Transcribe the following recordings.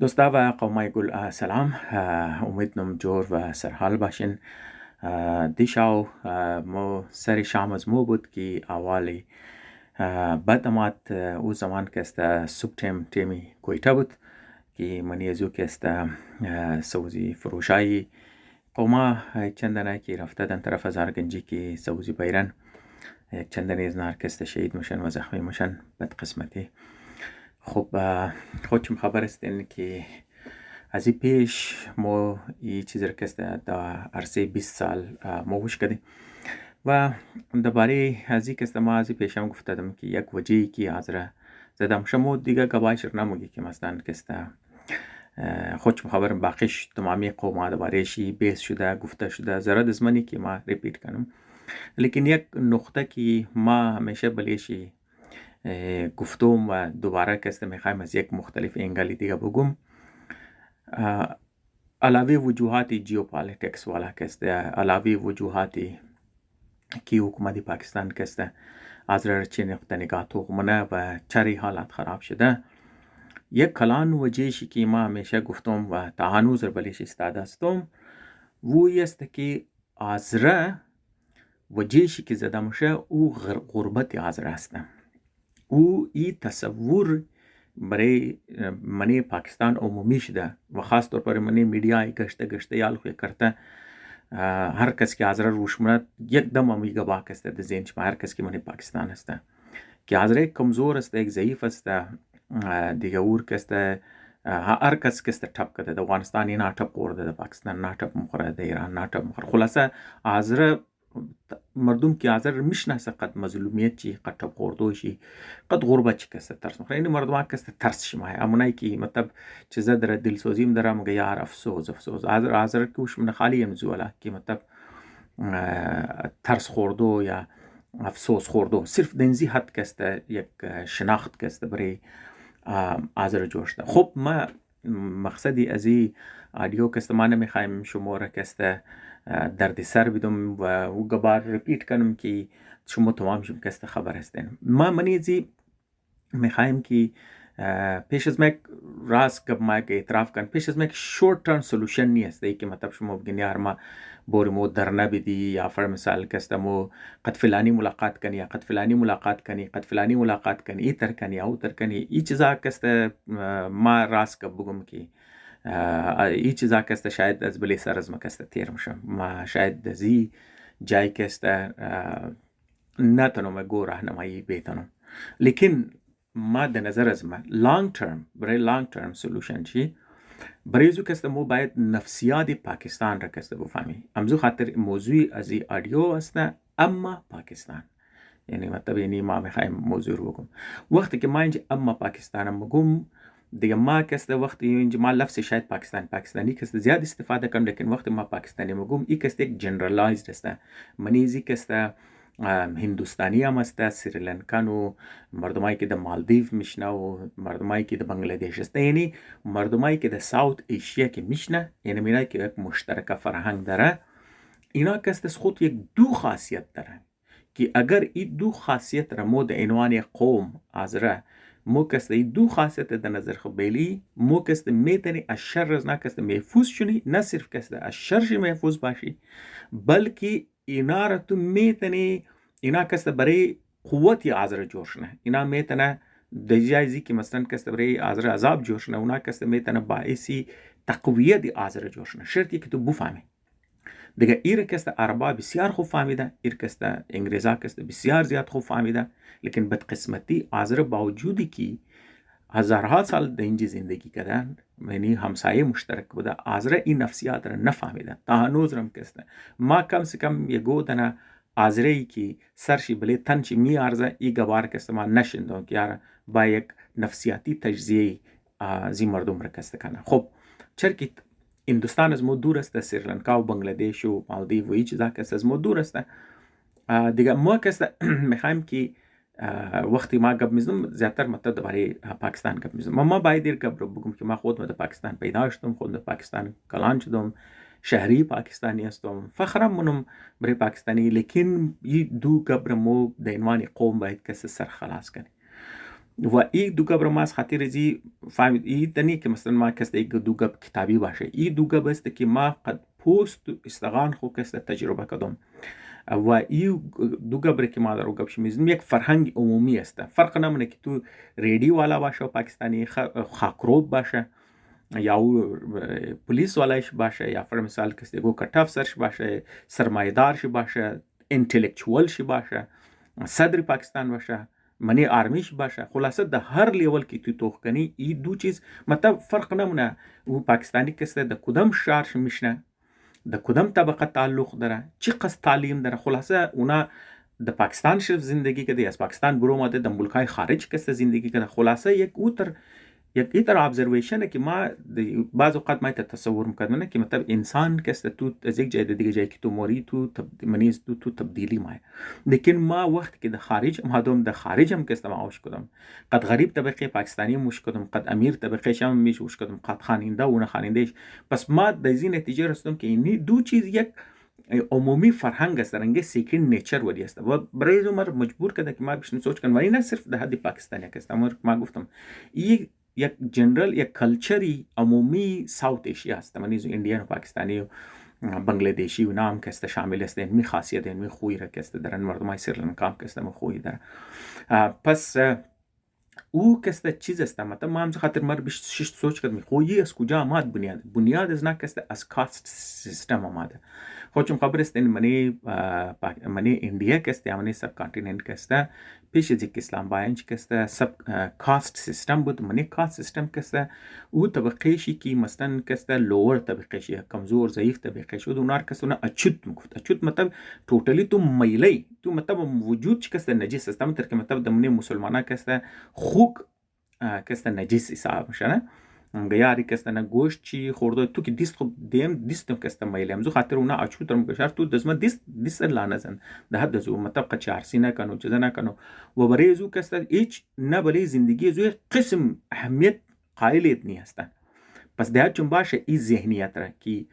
دوستا و قومای گل سلام. امیدنم جور و سرحال باشین. دیشاو مو سر شام از مو بود که اوالی بعد امات او زمان که است سوب تیمی کویتا بود که منی ازو که است سوزی فروشایی قوما چندانه که رفته دن طرف از هرگنجی که سوزی بیرن چندانه از نار که است شهید میشن و زخمی میشن بد قسمتی. خب خودتون خبر هستین که از این پیش ما این چیزی را که است در عرصه 20 سال موش کردیم و درباره از این که است ما از این پیش هم گفتم که یک وجهی که از را زدم شما دیگه گواهش را نموگی که مثلا که است خودتون خبرم باقیش تمامی قوم درباره شی بیس شده گفته شده زرد از منی که ما ریپیت کنم. لیکن یک نقطه که ما همیشه بلیشی گفتم و دوباره که است میخوایم از یک مختلف انگلی دیگه بگم علاوه وجوهات جیوپالیتکس والا که است علاوه وجوهات کی حکومت پاکستان که است از چه نقطه نگاه تو منه و چری حالات خراب شده یک کلان وجهشی که ما همیشه گفتم و تا هنوز بلیش استاده استم وی است که آزره وجهشی که زده میشه او غربت آزره است. او این تصور برای منی پاکستان عمومی شده و خاص طور پر منی میڈیای گشته یال خوی کرده هر کس که آزره روش مرد یک دم امیگا باک است در ذهنش هر کس که منی پاکستان است که آزره کمزور است یک ضعیف است دیگه اور که است هر کس که است ټپ کده د افغانستان نه ټپ خورده د پاکستان نه ټپ مخوره د ایران نه ټپ مخوره خلاصه آزره مردم که آزر میشناسه قد مظلومیت چی قد ټپ خوردو شي قد غربت چی کسته ترس مخوره این مردم کسته ترس شمای امونای که مطلب چیزا در دلسوزیم داره مگه یار افسوس آزر که وش من خالی امزولا که مطلب ترس خوردو یا افسوس خوردو صرف دنزی حد کسته یک شناخت کسته برای آزر جوشته. خب ما مقصدی از این آدیو کسته ما نمیخوایم شما را کسته درد سر بدم و او گبار ریپیت کنم که شما تمام شم کسته خبر هستین. ما منیزی میخوایم که پیش از مک راست کب ما که اعتراف کن پیش از مک شورت ترم سولوشن نیست ای که مطلب شما بگین یار ما بوری مو در نبیدی یا فر مثال کسته مو قد فلانی ملاقات کنی یا قد فلانی ملاقات کنی قد فلانی ملاقات کنی ای تر کنی او تر کنی ای چیزا کسته ما راست کب بگم که ای چیزا کسته شاید از بلی سر از ما کسته تیر مشم ما شاید دزی جای کسته نتنو ما گو راهنمایی بیتنم لیکن ما در نظر از ما لانگ ترم برای لانگ ترم سولوشن چی برای زو کسته مو باید نفسیات پاکستان را کسته بفهمی امزو خاطر موضوعی از این آدیو است اما پاکستان یعنی مطلب یعنی ما میخوایم موضوع رو بگم وقتی که ما اینجا اما پاکستانم بگم دیگه ما کسته وقتی اینجا ما لفظ شاید پاکستانی کسته زیاد استفاده کنم لیکن وقتی ما پاکستانی بگم این کسته یک جنرالایزد است منیزی کسته هندوستانی هم است سریلانکان و مردمایی که در مالدیو میشنه و مردمایی که در بنگلادش است یعنی مردمایی که در ساوت ایشیا که میشنه یعنی میرای که یک مشترک فرهنگ داره اینا کسته خود یک دو خاصیت داره که اگر این دو خاصیت را مو در عنوان قوم آزره مو کسته این دو خاصیت در نظر خبیلی مو کسته میتونی از شر از کسته محفوظ شونی نه صرف کسته از شرش محفوظ باشی بلکه اینا را تو میتونی اینا کسته برای قوتی آزره جوشنه اینا میتونه در جایزی که مثلا کسته برای آزره عذاب جوشنه اونا کسته میتونه باعثی تقویت آزره جوشنه شرطی که تو بفهمی دیگه ایر کسته عربا بسیار خوب فهمیده ایر کسته انگریزا کسته بسیار زیاد خوب فهمیده لیکن بدقسمتی آزره باوجودی که هزارها سال در اینجا زندگی کردن یعنی همسایه مشترک بوده آزره این نفسیات را نفهمیده تا هنوز رم کسته ما کم سے کم یه گودنه آزره ای که سرشی بله تنچی می ارزه ای گوار کسته ما نشندم که یار با یک نفسیاتی تجزیه زی مردم را کسته کنه. خب چرکی هندوستان از ما دور است سریلانکا و بنگلادش و مالدیو و ای چیزا کسته از ما دور است دیگه ما کسته میخوایم که وقتی ما گپ میزنم زیادتر مطلب درباره پاکستان گپ میزنم ما باید دیر گپ رو بگم که ما خود در پاکستان پیدا شدم خود در پاکستان کلان شدم شهری پاکستانی هستم فخرم منم برای پاکستانی لیکن این دو گپ رو مو در عنوان قوم باید کسی سر خلاص کنی و ای دوگا بر ماست خاطر زی فهمید ای دنی که مثلا ما کسته یک دوگا کتابی باشه، ای دوگا بسته که ما قد پوست استغان خو کسته تجربه کدم و ای دوگا بر که ما در گپ شمیزم یک فرهنگ عمومی است. فرق نمونه که تو ریڈی والا باشه پاکستانی خاکروب باشه یا پلیس والایش باشه یا فر مثال کسی گو کټاف سرش باشه، سرمایدار شي باشه، انټلیکچوال شي باشه، صدر پاکستان باشه، منی آرمیش باشه، خلاصه در هر لیول که تو توخکنی ای دو چیز مطلب فرق نمونه او پاکستانی کسی در کدام شهرش میشنه، در کدام طبقه تعلق داره، چی قصد تعلیم داره، خلاصه اونا در پاکستان شرف زندگی کده، از پاکستان برو ماده در ملکای خارج کسی زندگی کده، خلاصه یک اوتر یک ایتر ابزرویشنه که ما بعض اوقات ما تصور میکنم که مطلب انسان که است تو از یک جای دیگه جایی که تو موری تو منیز تو تبدیلی ما، لیکن ما وقت که در خارج مادام در خارج هم که است ما اوش کدم قد غریب طبقه پاکستانی موش کدم قد امیر طبقه شام میش وش کدم قد خاننده و نه خانندهش، پس ما در این نتیجه رسیدم که این دو چیز یک عمومی فرهنگ است، رنگه سیکرین نیچر ولی است و برای عمر مجبور کرده که ما بشن سوچ کنم ولی نه صرف در حد پاکستانی است، ما گفتم این یک جنرال یک کلچری عمومی ساوت ایشیا است، منیز انڈین و پاکستانی و بنگلادیشی و نام که است شامل است، این می خاصیت این می خوی را که است در مردمای سریلانکا که است می خوی در پس او که است چیز است مطلب ما هم خاطر مر بیش سوچ کردم خویی از کجا آمد بنیاد از نه که است از کاست سیستم آمده خودم خبر است این منی اندیا که است یا منی سب کانتیننت که است پیش از اینکه اسلام باینچ که است سب کاست سیستم بود، منی کاست سیستم که است او طبقه شی که مثلا که است لوور طبقه شی کمزور ضعیف طبقه شی اونار که است اچوت میگفت، اچوت مطلب ټوټلی تو میلی تو مطلب وجود که است نجس است، تر که مطلب د منی مسلمانان که است خوک که است نجس حساب میشه نه گیاری که است نه گوشت چی خورده تو که دیست خب دیم دیستم که است میلی امزو خاطر اونا اچوت رم گشار تو دزما دیست لا نزن ده حد زو مطلب قچارسی نکنو چیز نکنو و برای زو که است هیچ نه برای زندگی زو قسم اهمیت قائلیت نی هستن، پس ده چون باشه این ذهنیت را که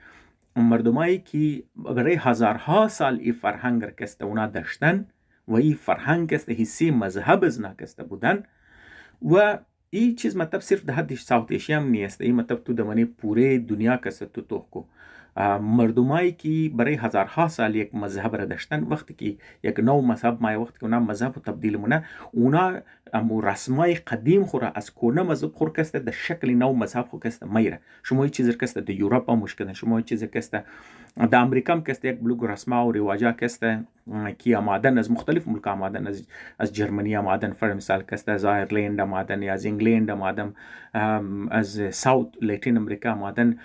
مردمایی که برای هزارها سال این فرهنگ را که است اونا داشتن و این فرهنگ است حسی مذهب از نه که است بودن و این چیز مطلب صرف ده حد ساوت ایشیا هم نیست، این مطلب تو دمانی پوره دنیا که است تو توخکو مردمایی که برای هزارها سال یک مذهب را داشتن وقتی که یک نو مذهب ما وقتی که اونا مذهب تبدیل مونه اونا امو رسمای قدیم خورا از کونه مذهب خور کسته در شکل نو مذهب خور کسته میره، شما چیزی کسته در یوروپ هم مشکل شما چیزی کسته در امریکا هم کسته یک بلوگ رسما و رواجا کسته که آمادن از مختلف ملک آمادن از جرمنی آمادن فر مثال کسته از آیرلند آمادن یا از انگلند آمادن از ساوت لیتین امریکا آمادن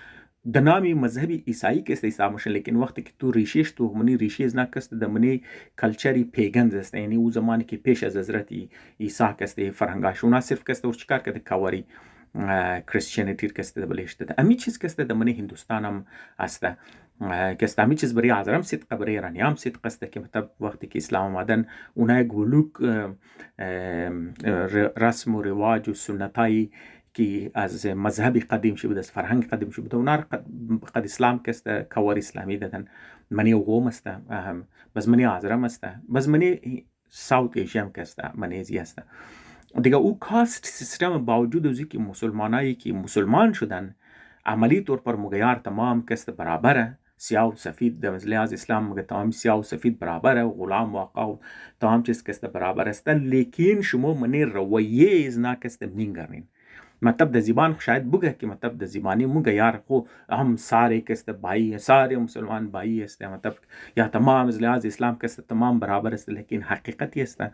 د نامی مذهبی عیسائی که است عیسی مشن، لیکن وقتی که تو ریشیش تو منی ریشی از نکست د منی کلچری پیگنز است، یعنی او زمانی که پیش از حضرت عیسی که است فرهنگاش اونا صرف که است اور چیکار کرده کاوری کریسچینیتی که است بلیشته ده امی چیز که است د منی هندوستان هم است که است امی چیز برای عذرم صدق برای ایرانیام صدق است که مطلب وقتی که اسلام آمدن اونا گلوک رسم و رواج و سنتای که از مذهبی قدیم شده از فرهنگ قدیم شده اونا قد اسلام که است کاور اسلامی دادن منی قوم است بس منی عذرم است بس منی ساوت ایشیا که است منی زی است دیگه او کاست سیستم باوجود از اینکه مسلمانایی که مسلمان شدن عملی طور پر مغیار تمام که است برابره سیاه و سفید در لحاظ اسلام مگه تمام سیاه و سفید برابره و غلام و آقا و تمام چیز که است برابر است، لیکن شما منی رویه از نا که است نینگرین مطلب د زبان شاید بگه که مطلب د زبانی مگه یار خو هم ساره که است بایی ساره مسلمان بایی است مطلب یا تمام از لحاظ اسلام که است تمام برابر است، لیکن حقیقتی است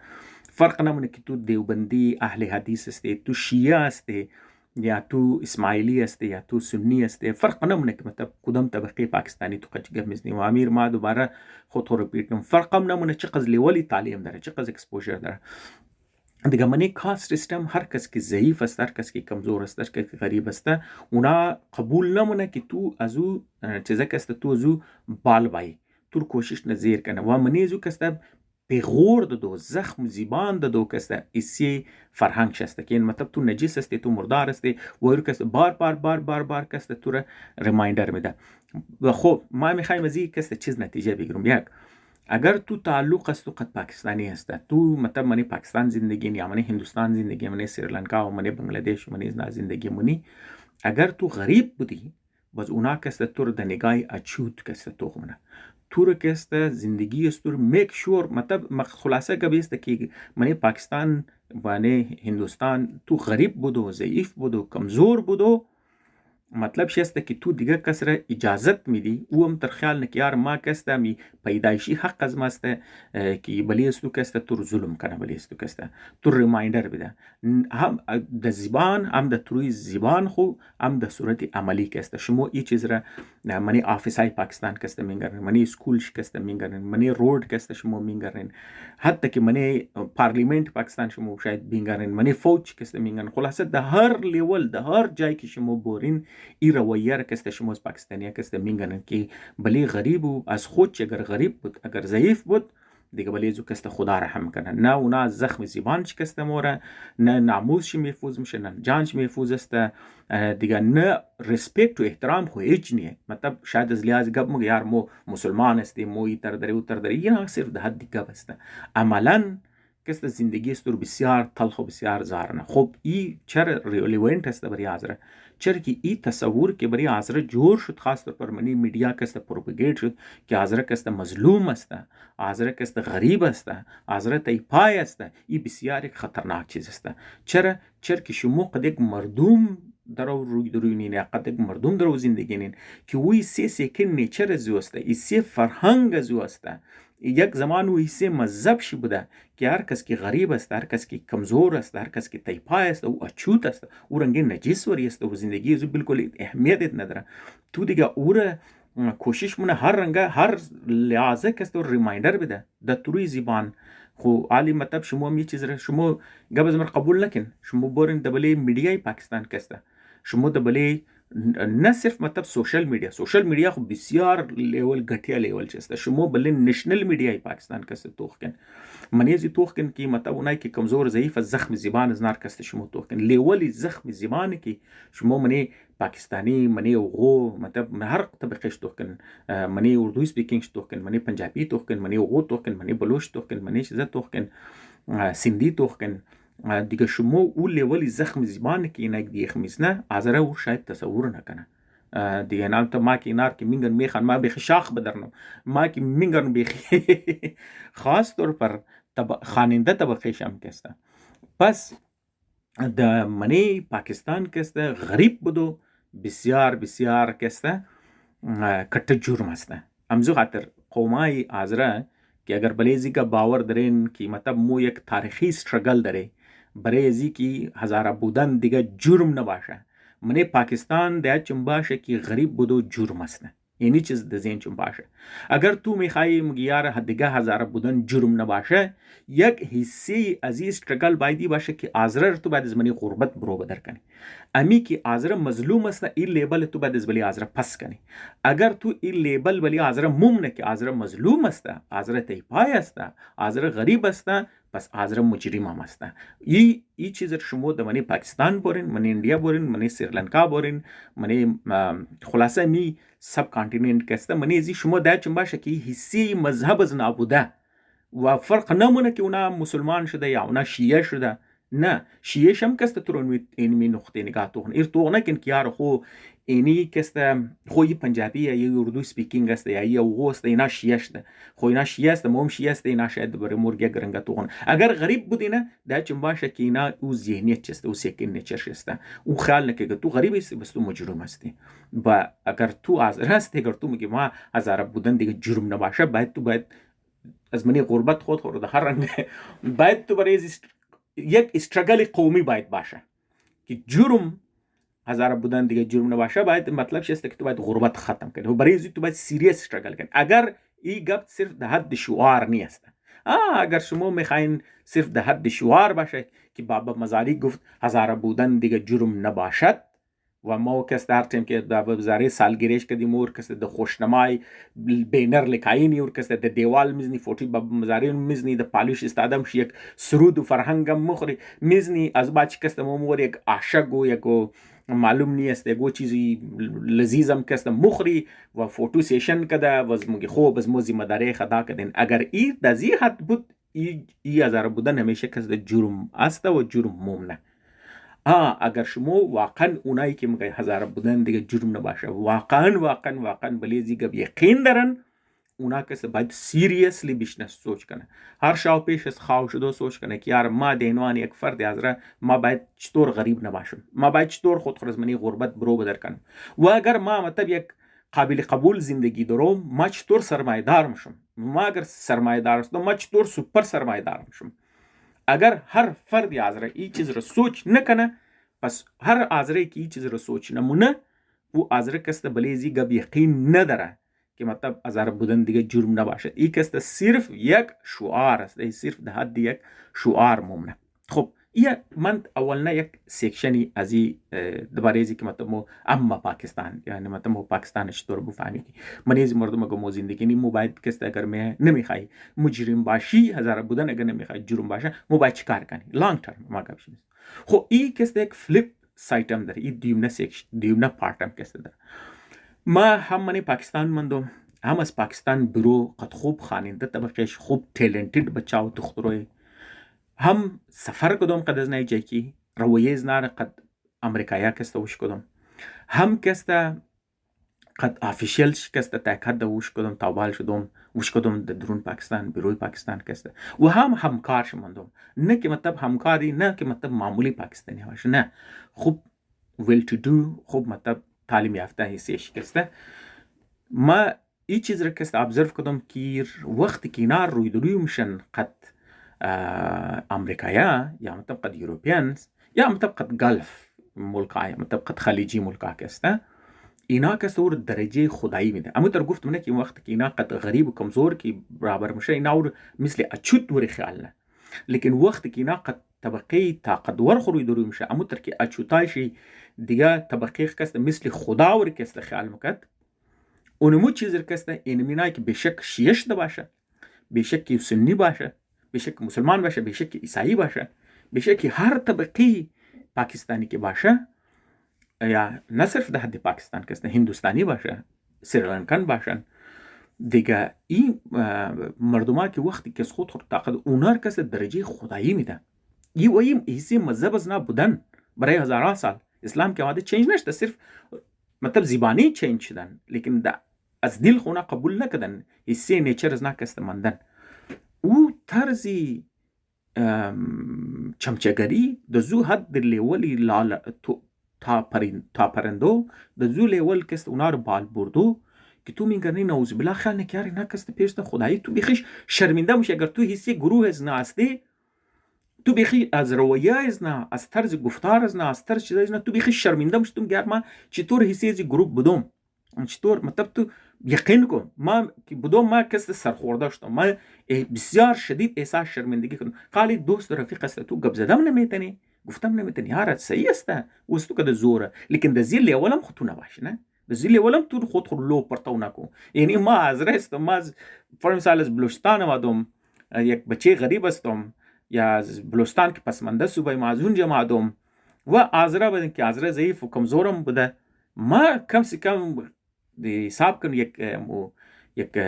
فرق نمونه که تو دیوبندی اهل حدیث است تو شیعه است یا تو اسماعیلی است یا تو سنی است، فرق نمونه که مطلب کدام طبقه پاکستانی تو قچ گمزنی و امیر ما دوباره خود رو ریپیت فرق نمونه چقدر لیولی تعلیم داره چقدر اکسپوژر داره دیگه منی کاست سیستم هر کس که ضعیف است هر کس که کمزور است هر کس که غریب است اونا قبول نمونه که تو از او چیزا که است تو از او بال بایی تو کوشش نزیر کنه و منی از او که است پیغور دادو زخم زیبان دادو که است ایسی فرهنگ شسته که این مطلب تو نجیس است تو مردار است و ایرو که است بار بار بار بار بار که است تو را ریمایندر میده و خب ما میخوایم از این که است چیز نتیجه بگیرم یک اگر تو تعلق است تو قد پاکستانی است، تو مطلب منی پاکستان زندگی یا منی هندوستان زندگی، منی سریلانکا و منی بنگلادش منی زندگی منی، اگر تو غریب بودی باز اونا کست تو رو در نگاه اچوت کست تو خمونه تو رو کست زندگی است تو رو میک شور مطلب خلاصه که بیست که منی پاکستان و هندوستان تو غریب بودو، ضعیف بودو، کمزور بودو، مطلب شسته که تو دیگه کس را اجازت میدی او هم تر خیال نه که یار ما کسته می پیدایشی حق از ماسته که بلی است تو کسته تو ظلم کنه، بلی است تو کسته تو ریمایندر بده هم د زبان هم د تروی زبان خو هم د صورت عملی کسته شما ای چیز را منی آفیسای پاکستان کسته مینگرن، منی اسکولش کسته مینگرن، منی رود کسته شما مینگرن، حتی که منی پارلیمنت پاکستان شما شاید بینگرن، منی فوج کسته مینگرن. خلاصه ده هر لیول ده هر جای که شما بورین ای رویه را کسته شما از پاکستانی کسته مینگرن که بلی غریب و از خود چه اگر غریب بود اگر ضعیف بود دیگه بلی زو کسته خدا رحم کنه، نه اونا زخم زبانش کسته موره، نه ناموسش محفوظ میشه، نه جانش محفوظ است دیگه، نه ریسپیکت و احترام خو هیچ نیه. مطلب شاید از لحاظ گپ مگه یار مو مسلمان هستیم مو ای تر داری او تر داری، اینا صرف ده حد گپ است. عملا کسته زندگی است رو بسیار تلخ و بسیار زارنه. خب ای چرا ریلیونت است برای حاضره، چرا که ای تصور که برای حاضره جور شد خاص طور پر منی میڈیا کسته پروپگیت شد که حاضره کسته مظلوم است، حاضره کسته غریب است، حاضره تیپای است، ای بسیار یک خطرناک چیز است. چرا که شما قد یک مردم درو روی نینه، قد یک مردم درو زندگی نین که وی سی سیکن نیچر زو است، ای سی فرهنگ زو است، یک زمان و ایسه مذهب شی بوده که هر کس که غریب است، هر کس که کمزور است، هر کس که تیپای است او اچوت است او رنگی نجس وری است و زندگی از بالکل اهمیت نداره. تو دیگه او را کوشش مونه هر رنگه هر لحاظه کست و ریمایندر بده در توی زبان. خو عالی مطلب شما می چیز را شما قبل از قبول نکن، شما بورین دبلی میډیای پاکستان کسته، شما دبلی نه صرف مطلب سوشل میډیا خو بسیار لیول گټیا لیول چسته، شما بله نشنل میډیای پاکستان کسته توخکن منیزی توخکن که مطلب اونایی که کمزور ضعیف از زخم زبان از نار کسته شما توخکن لیولی زخم زبان که شما منی پاکستانی منی اوغو مطلب هر طبقهش توخکن، منی اردوی سپیکینگش توخکن، منی پنجابی توخکن، منی اوغو توخکن، منی بلوچ توخکن، منی چیزا توخکن، سندی توخکن دیگه شما او لیولی زخم زبان که اینا دیخ میزنه ازره او شاید تصور نکنه دیگه. نال تا ما که اینار که مینگن میخوان ما بیخی شاخ بدرنم، ما که مینگن بیخی خاص طور پر خاننده طبقه شم کسته. پس د منی پاکستان کسته غریب بودو بسیار بسیار کسته کٹ جرم هسته. امزو خاطر قومای آزره که اگر بلیزی که باور دارین که مطلب مو یک تاریخی استرگل داره برای ازی که هزاره بودن دیگه جرم نباشه، منی پاکستان ده چون باشه که غریب بودو جرم است، یعنی چیز ده ذهن چون باشه. اگر تو میخوایی مگیار دیگه هزاره بودن جرم نباشه، یک حصه از این استرگل بایدی باشه که آزره تو بعد از منی غربت برو بدر کنی، امی که آزره مظلوم است این لیبل تو بعد از بلی آزره پس کنی. اگر تو این لیبل بلی آزره ممنه که آزره مظلوم است، آزره تیپای است، آزره غریب است، پس آزره مجرم هم است. ای چیز شما در منی پاکستان بورین، منی انڈیا بورین، منی سریلانکا بورین، منی خلاصه می سب کانتیننت کسته منی ازی شما ده چون باشه که حسی مذهب از نابوده و فرق نمونه که اونا مسلمان شده یا اونا شیعه شده، نه شیعه شم کسته ترون اینمی نقطه نگاه توخن ایر تو نکن که یار خو اینی کسته خوی پنجابی یا اردو سپیکینگ است یا اوغو است اینا شیعه شده، خو اینا شیعه است موم شیعه است اینا شاید بره مرگه گرنگه توخن. اگر غریب بودینه ده چون باشه که اینا او ذهنیت چسته او سیکن نیچر شسته او خیال نکه که تو غریب است بس تو مجرم هستی. و اگر تو از راست اگر تو میگی ما از عرب بودن دیگه جرم نباشه باید از منی غربت خود خورد هر رنگ باید تو برای یک استرگل قومی باید باشه که جرم هزار بودن دیگه جرم نباشه، باید مطلب شسته که تو باید غربت ختم کنی و برای ازی تو باید سیریس استرگل کنی. اگر این گپ صرف ده حد شعار نیست، اگر شما میخواین صرف ده حد شعار باشه که بابا مزاری گفت هزار بودن دیگه جرم نباشد و ما کس در تیم که در وزاره سالگیریش کدیم اور کس د خوشنمای بینر لکاینی اور کس د دیوال میزنی فوتی باب مزاری میزنی د پالیش استادم شی یک سرود و فرهنگم مخری میزنی از باچ کس مور یک عاشق و یک معلوم نیست گو چیزی لذیذم کست مخری و فوتو سیشن کده و از مگی خوب از موزی مداره خدا کدین. اگر ای دزی حد بود ای هزاره بودن همیشه کس جرم است و جرم ممنه. اگر شما واقعا اونایی که میگه هزاره بودن دیگه جرم نباشه، واقعا بلیزی گب یقین دارن، اونا کسی باید سیریسلی بیشنس سوچ کنه. هر شاو پیش از خواهش دو سوچ کنه که یار ما دینوان یک فرد ازره، ما باید چطور غریب نباشم، ما باید چطور خود خرزمنی غربت برو بدر کنم، و اگر ما مطلب یک قابل قبول زندگی دارم ما چطور سرمایه دار میشم، ما اگر سرمایه دار هستم ما چطور سوپر سرمایه دار میشم. اگر هر فردی ازره این چیز رو سوچ نکنه، پس هر ازره که این چیز رو سوچ نمونه او ازره کست بلیزی گب یقین نداره که مطلب هزاره بودن دیگه جرم نباشه. این کست صرف یک شعار است، این صرف ده حد یک شعار ممنه. خب این من اولنا یک سیکشنی از این دوباره ازی که مطلب مو اما پاکستان، یعنی مطلب مو پاکستان چطور بفهمیدی من از مردم اگه مو زندگی مو باید کست اگر می نمیخوای مجرم باشی، هزاره بودن اگر نمیخوای جرم باشه، مو باید چیکار کنی لانگ ترم ما گپش نیست. خب این کست یک فلیپ سایتم داره، این دیونه سیکشن دیونه پارتم کست داره. ما هم من پاکستان مندم، هم از پاکستان برو قد خوب خواننده طبقهش خوب تالنتد بچه و دختروی، هم سفر کدام قد از نای جاکی رویز نار قد امریکایا کسته وش کدام، هم کسته قد آفیشیلش کسته تاکد وش کدام تابال شدم وش کدام درون پاکستان بروی پاکستان کسته، و هم همکارش مندم، نه که مطلب همکاری، نه که مطلب معمولی پاکستانی باشه، نه خوب ویل تو دو، خوب مطلب تعلیم یافته حیثی شکسته. ما این چیز را کست ابزرو کدم که وقتی که اینا روی دروی میشن قد امریکایا یا مطلب قد یوروپیانز یا مطلب قد گلف ملکا یا مطلب قد خلیجی ملکا کسته، اینا کست اور درجه خدایی میده. اما در گفت منه که وقتی که اینا قد غریب و کمزور که برابر میشه، اینا اور مثل اچوت وری خیال نه، لیکن وقتی که اینا قد طبقه طاقتور خوری دروی میشه، اما تر که اچوتایشی دیگه طبقه کسته مثل خدا ور کسته خیال میکرد، اونمو چیز را کسته اینمینایی که بشک شیعش ده باشه، بشک سنی باشه، بشک مسلمان باشه، بشک عیسایی باشه، بشک هر طبقه پاکستانی که باشه، یا نه صرف ده حد پاکستان کسته هندوستانی باشه، سریلانکن باشن دیگه، این مردما که وقتی که خود طاقت اونار کسته درجه خدایی میده. این ایسی مذهب از بودن برای هزاران سال اسلام که آمده چینج نشده، صرف مطلب زبانی چینج شدن، لیکن از دل خونا قبول نکردن، ایسی نیچر از نکست مندن. او طرزی چمچگری دزو حد در لیولی لال تا پرندو دزو لیول کست اونا رو بال بردو که تو میگنی نوز بلا خیال نکیاری نکست پیشت خدایی تو بیخیش شرمنده میشه اگر تو حسی گروه از ناستی، تو بیخی از رویه از نه، از طرز گفتار از نه، از طرز چیزایی از نه، تو بیخی شرمنده میشی. تو میگی من چطور حسی از گروه بودم، چطور مطلب تو یقین کن ما که بودم ما کس سرخورده شدم، ما بسیار شدید احساس شرمندگی کردم. خالی دوست رفیق است تو گپ زدم نمیتنی، گفتم نمیتنی، یار صحیح است وستو کده زوره، لیکن د زیل اولم خود تو نباش، نه د زیل اولم تو خود لو پرتو نکو. یعنی ما از رست ما از فرمسال از بلوچستان آمدم، یک بچه غریب هستم، یا از بلوچستان که پسمانده صوبه ما از اونجا آمدم و آذره بدن که آذره ضعیف و کمزورم بوده، ما کم سی کم حساب کن یک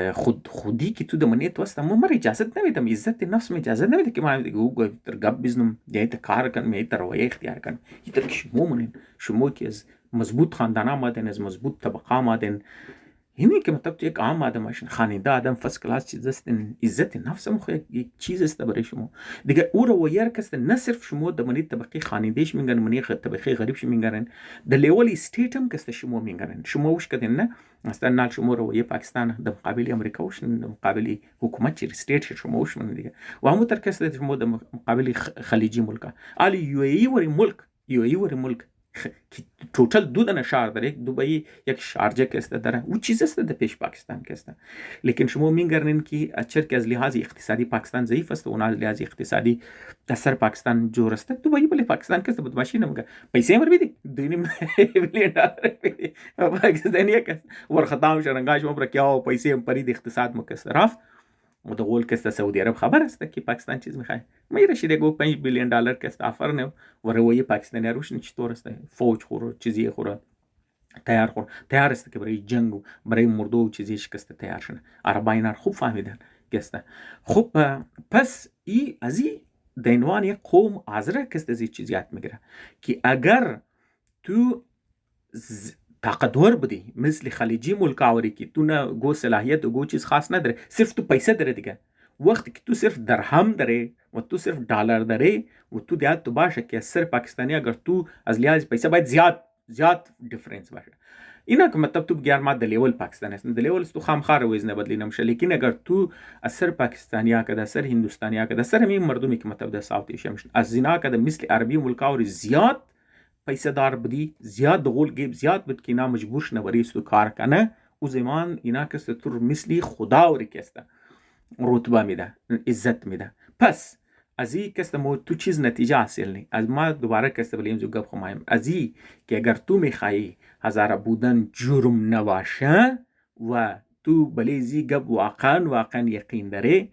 خودی که تو دمانیت واسه ما اجازت نمیدم، عزت نفس می اجازت نمیده که ما دیگه در گپ بزنم یا ایت کار کنم یا ایت رویه اختیار کنم. ایت که شما منین، شما که از مضبوط خاندان آمدین، از مضبوط طبقه آمدین، همین که مطلب تو یک عام آدم باشین، خاننده آدم فرست کلاس چیز است، عزت نفس مخ یک چیز است برای شما دیگه. او رویه کست نه صرف شما دمانی طبقه خانندهش میگن، منی طبقه غریبش میگن، د لیول استیت هم کست شما میگن. شما وش کدین نه مثلا نال شما رویه پاکستان د مقابل امریکا وش، د مقابل حکومت چی استیت شما وش من دیگه، و همو تر کست شما د مقابل خلیجی ملک علی یو ای وری ملک، یو ای وری ملک که توتال دو دانه شهر داره، یک دبی یک شارجه کسته داره، او چیز است در پیش پاکستان کسته. لیکن شما میگرنین که اچر که از لحاظ اقتصادی پاکستان ضعیف است و اون از لحاظ اقتصادی اثر پاکستان جور است، دبی بله پاکستان کسته بود ماشین نمیگه پیسه مر بیدی $2 میلیون پاکستانی کس ور ختم شرنگاش مبر کیا پیسه پرید اقتصاد مکسر رفت متقول که سعودی عرب خبر است که پاکستان چیز میخواد. میره شده گو $5 بیلیون که است آفر نه و روی پاکستانی روشن چطور است، فوج خورو چیزی خورو تیار است که برای جنگ و برای مردو و چیزی شکست تیار شدن. عربایان خوب فهمیدن که خب پس از این دینوان یک قوم آزره که از این چیزیات میگیره که اگر تو طاقتور بدی مثل خلیجی ملکاوری که تو نه گو صلاحیت و گو چیز خاص نداره، صرف تو پیسه داره دیگه. وقتی که تو صرف درهم داره و تو صرف دلار داره و تو دیاد تو باشه که صرف پاکستانی اگر تو از لحاظ پیسه باید زیاد ډیفرنس باشه. اینا که مطلب تو بگیر ما د لیول پاکستان است، د لیول تو خامخار وزنه بدلی نمیشه. لیکن اگر تو اثر پاکستانیا که د اثر هندوستانیا که د اثر می مردمی که مطلب د ساوت ایشیا مش از زینا که د مثل عربی ملکاوری زیاد پیسه دار بدی، زیاد دغول گیب زیاد بد که اینا مجبور شنه بریست و کار کنه او زمان اینا که ستور مثلی خداوری که است رتبه میده، عزت میده. پس از این که مو تو چیز نتیجه حاصل نی. از ما دوباره که بلیم جو گپ خمایم از این که اگر تو میخوایی هزاره بودن جرم نباشه و تو بلیزی گپ واقعا یقین داره،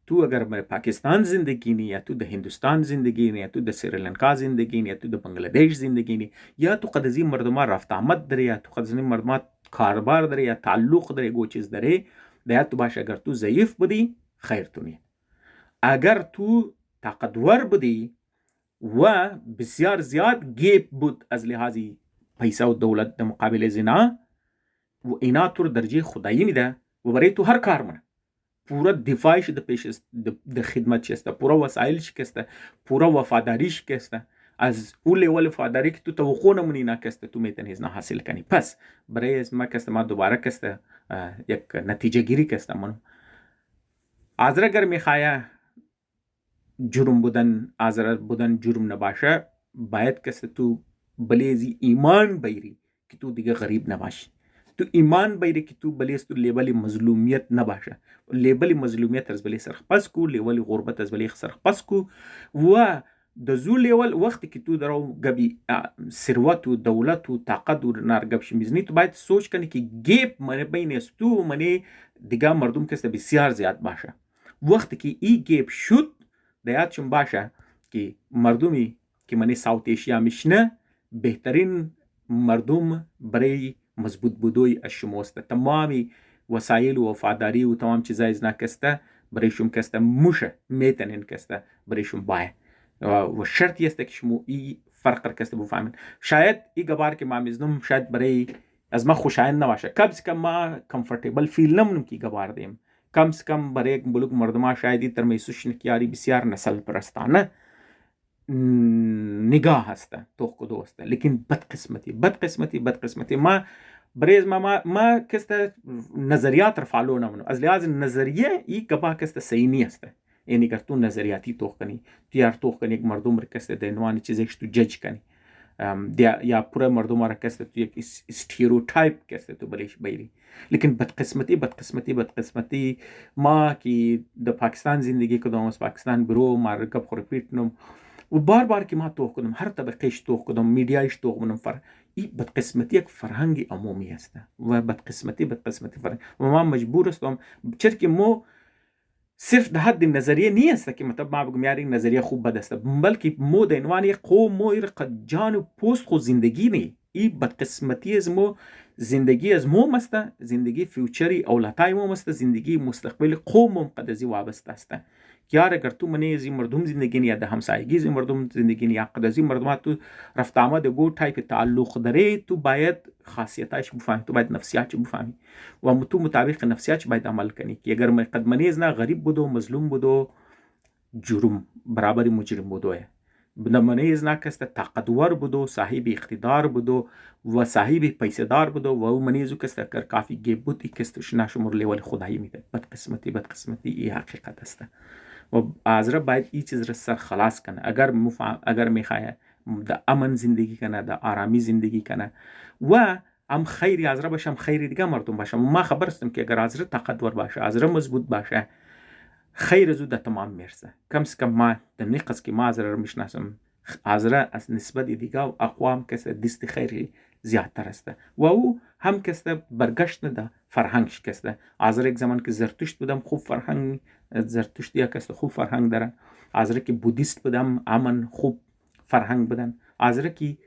تو اگر در پاکستان زندگی نی یا تو در هندوستان زندگی نی یا تو در سریلانکا زندگی نی یا تو در بنگلادیش زندگی نی یا تو قد از این مردم رفت آمد داره یا تو قد از این مردم کاربار داره یا تعلق داره گو چیز داره، باید تو باشه اگر تو ضعیف بودی خیر تو نی. اگر تو طاقتور بودی و بسیار زیاد گیپ بود از لحاظی پیسه و دولت در مقابل زنا و اینا تو درجه خدایی میده و برای تو هر کار منه پورا دفاعش د پیش د خدمت چسته، پورا وسایلش کسته، پورا وفاداریش کسته. از اون لیول وفاداری که تو توقع نمونی نکسته تو میتونی ازنا حاصل کنی. پس برای از ما کسته ما دوباره کسته یک نتیجه گیری کسته منو آزر اگر میخواه جرم بودن جرم نباشه، باید کسته تو بلیزی ایمان بیری که تو دیگه غریب نباشی. تو ایمان بیری که تو بلیز تو لیبل مظلومیت نباشه. لیبل مظلومیت از بلی سرخ پس کو، لیبل غربت از بلی سرخ پس کو و دزو لیول وقتی که تو درو گبی ثروت و دولت و طاقت و نارگبش میزنی، تو باید سوچ کنی که گیپ من بین است تو من دیگه مردم کسته بسیار زیاد باشه. وقتی که ای گیپ شد دیاتشون باشه که مردمی که من ساوت ایشیا میشنه بهترین مردم برای مضبوط بودوی از شماسته. تمامی وسایل و وفاداری و تمام چیزای ازنا کسته برایشون کسته موشه میتنین کسته برایشون بایه و شرطی است که شما ای فرق کسته بفهمین. شاید ای گبار که ما میزنم شاید برای از ما خوشایند نباشه، کم از کم ما کمفورتیبل فیل نمونم که گبار دیم، کم از کم برای یک بلوک مردم شاید تر میسوش نکیاری بسیار نسل پرستانه نگاه هسته توخ کدو هسته. لیکن بدقسمتی ما بریز ما کسته نظریات رفالو نمونو از لحاظ نظریه ای گبا کسته صحیح هسته. یعنی اگر تو نظریاتی توخ کنی تو یار توخ کنی یک مردم را کسته دینوانی چیزش تو جج کنی یا پورا مردم را کسته تو یک استیروتایپ کسته تو بلیش بیری. لیکن بدقسمتی ما که در پاکستان زندگی کدام از پاکستان برو ما رکب خورپیت نم و بار که ما توخ کنم هر طبقهش توخ کنم میڈیایش توخ کنم این بدقسمتی یک فرهنگ عمومی است و بدقسمتی فرهنگ و ما مجبور هستم چرا که مو صرف ده حد نظریه نیست که مطلب ما بگم یاری نظریه خوب بد است، بلکه مو د عنوان یک قوم مو قد جان و پوست خود زندگی نی. این بدقسمتی از مو زندگی از مو است، زندگی فیوچری اولادای مو است، زندگی مستقبل قوم قد ازی وابسته است. یار اگر تو منی از مردم زندگی یا ده همسایگی از مردم زندگی یا قد از مردم تو رفت آمد گو تایپ تعلق داره، تو باید خاصیتاش بفهمی، تو باید نفسیاتش بفهمی و تو مطابق نفسیاتش باید عمل کنی که اگر قد منی از نه غریب بودو مظلوم بودو جرم برابر مجرم بودو منی از نه کسته طاقتور بودو صاحب اقتدار بودو و صاحب پیسه دار بودو و منی از کسته کر کافی گیب بود کسته شناشمر لیول خدایی میده. بدقسمتی ای حقیقت است و آزره باید این چیز را سر خلاص کنه. اگر میخواه در امن زندگی کنه، در آرامی زندگی کنه و هم خیری آزره باشه هم خیری دیگه مردم باشه. ما خبر هستم که اگر آزره طاقتور باشه، آزره مضبوط باشه، خیر زود در تمام میرسه. کم از کم ما در نقص که ما آزره رو میشناسم آزره از نسبت دیگه و اقوام کسی دست خیری زیادتر است و او هم کسته برگشت ده فرهنگش کسته. آزره یک زمان که زرتشت بودم خوب فرهنگ زرتشتی کست خوب فرهنگ دارن. آذرا که بودیست بودن امن خوب فرهنگ بدن. آذرا که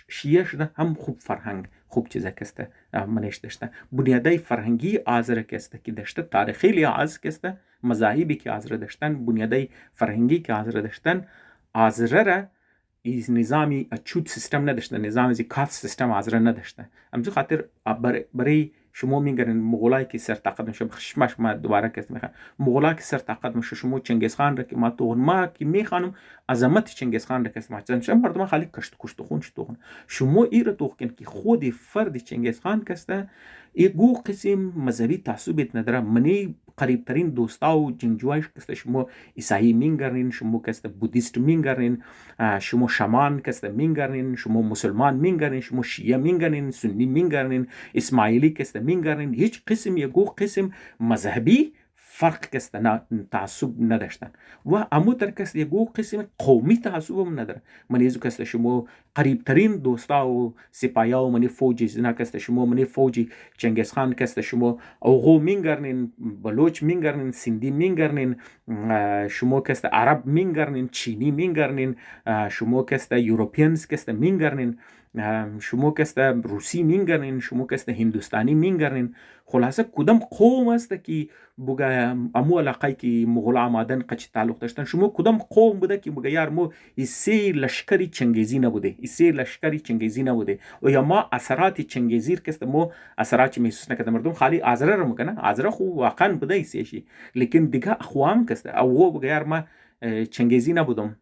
شیعه شدن هم خوب فرهنگ خوب چیزا کسته منش داشته. بنیادای فرهنگی آذرا کسته که داشته، تاریخی لحاظ کسته، مذاهبی که آذرا داشتن، بنیادای فرهنگی که آذرا داشتن، آذرا را از نظامی اچود سیستم نداشته، نظام از کاست سیستم آذرا نداشته. همچون خاطر برای شما میگرین مغولای که سر طاقت میشه بخشمش ما دوباره کس میخوام مغولای که سر طاقت میشه شما چنگیز خان را که ما تو ما که میخوانم عظمت چنگیز خان را که ما چن مردم خالی کشت خون شتون شما ایره تو کن که خود فرد چنگیز خان کسته ایگو قسم مذهبی تعصبیت نداره. منی قریب ترین دوستا و جنجوایش کسته شما عیسایی مینگرین، شما کسته بودیست مینگرین، شما شامان کسته مینگرین، شما مسلمان مینگرین، شما شیعه مینگرین، سنی مینگرین، اسماعیلی کسته مینگرین. هیچ قسم یگو قسم مذهبی فرق کسته نه تعصب نداشتن و امو تر کسته یگو قسم قومی تعصب هم نداره. منی ازو کسته شما قریب ترین دوستا و سپایا و منی فوجی زنا کسته شما منی فوجی چنگیز خان کسته شما اوغو مینگرنین، بلوچ مینگرنین، سندی مینگرنین، شما کسته عرب مینگرنین، چینی مینگرنین، شما کسته یوروپیانز کسته مینگرنین، شما کسته روسی مینگرنین، شما کسته هندوستانی مینگرنین. خلاصه کدام قوم است که بگه امو علاقه که مغول آمدن قچ تعلق داشتن، شما کدام قوم بوده که بگه یار مو ایسی لشکری چنگیزی نبوده، ایسی لشکری چنگیزی نبوده و یا ما اثرات چنگیزی کست مو اثرات محسوس نکرده. مردم خالی آذرا رو میکنه، آذرا خو واقعا بوده ایسیشی، لیکن دیگه اخوام کست او بگه یار ما چنگیزی نبودم.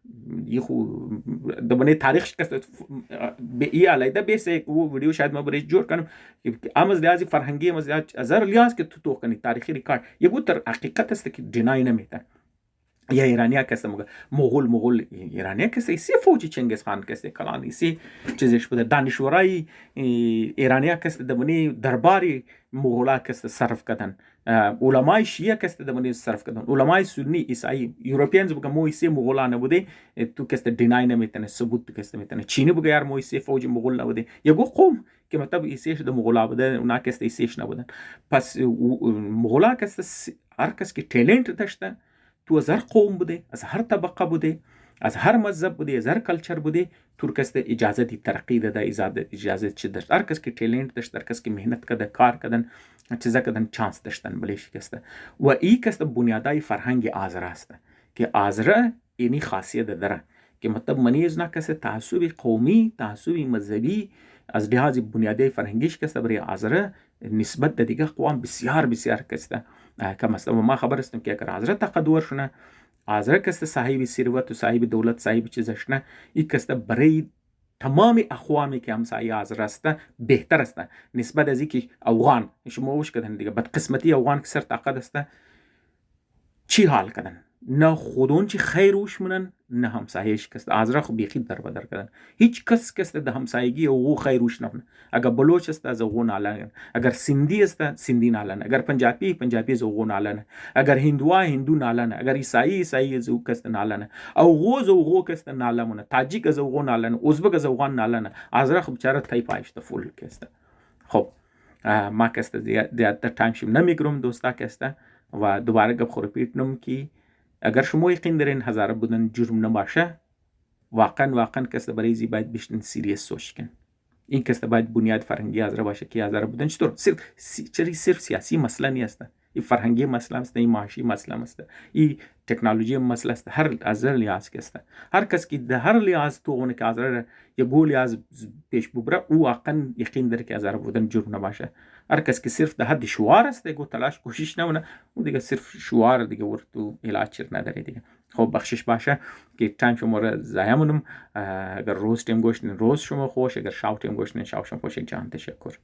یه خو دبنه تاریخش کست به ای علیده بیسه و ویدیو شاید ما برای جور کنم ام از لحاظ فرهنگی ام از لحاظ که تو کنی تاریخی ریکارد یه تر حقیقت است که جنای نمیتن. یا ایرانیا کست مغول ایرانیا کست ایسی فوجی چنگیز خان کست کلان ایسی چیزش بوده. دانشورای ایرانیا کست دبنه درباری مغولا کست صرف کردن، علمای شیعه کست دبنه صرف کردن، علمای سنی عیسائی یوروپیانز بگه مو ایسی مغولا نبوده تو کست دینای نمیتنه ثبوت تو کست میتنه. چینی بگه یار مو ایسی فوجی مغول نبوده یگو قوم که مطلب ایسیش د مغولا بوده اونا کست ایسیش نبودن. پس مغولا کست هر کس که ټیلنت داشته تو از هر قوم بوده، از هر طبقه بوده، از هر مذهب بوده، از هر کلچر بوده، تو کس اجازه دی ترقی داده، اجازه چی داشت. هر کس که ټیلنت داشت، هر کس که مهنت کرده، کار کردن، چیزا کردن، چانس داشتن بلیش کسته. و ای کس بنیادای فرهنگ آذرا است که آذرا اینی خاصیت داره که مطلب منیز نه کس تعصب قومی، تعصب مذهبی از لحاظ بنیادی فرهنگیش کسته برای آذرا نسبت دیگه قوم بسیار بسیار کسته. که مثلا ما خبر استم که اگر آذرا تقدور شونه، آذرا کسته صاحب ثروت و صاحب دولت صاحب چیزش نه، این کسته برای تمام اقوامی که همسایه آذرا است بهتر است نسبت از اینکه افغان شما وش کردن دیگه بدقسمتی افغان که سر طاقت است چی حال کردن، نه خودون چی خیر وش منن نه همسایهش کست. آذرا خو بیخی در بدر کردن. هیچ کس کست ده همسایگی او خیر وش نفن. اگر بلوچ است از او نالن، اگر سندی است سندی نالن، اگر پنجابی از او نالن، اگر هندو نالن، اگر عیسائی از او کست نالن، او کست نالمونه، تاجیک از او نالن، ازبک از او نالن. آذرا خو بیچاره تایپ اشته فول کست. خب ما کست زیادتر تایم شیم نمیگرم دوستا کست و دوباره گپ خو ریپیت نم کی اگر شما یقین دارین هزاره بودن جرم نباشه، واقعا کس برای زی باید بشتن سیریس سوچ کن. این کس باید بنیاد فرهنگی آذرا باشه که آذرا بودن چطور صرف سیاسی مسئله نیست، این فرهنگی مسئله است، این معاشی مسئله است، این تکنولوژی مسئله است. هر از لحاظ کسته هر کس که در هر لحاظ تو اون که آذرا یه گولی از پیش ببره او واقعا یقین داره که آذرا بودن جرم نباشه. هر کس که صرف ده حد شعار است دیگه تلاش کوشش نمونه او دیگه صرف شعار دیگه ورتو علاج چر نداره دیگه. خب بخشش باشه که تایم شما را ضایع مونم. اگر روز تیم گوشتین روز شما خوش، اگر شاو تیم گوشتین شاو شما خوش. جان تشکر.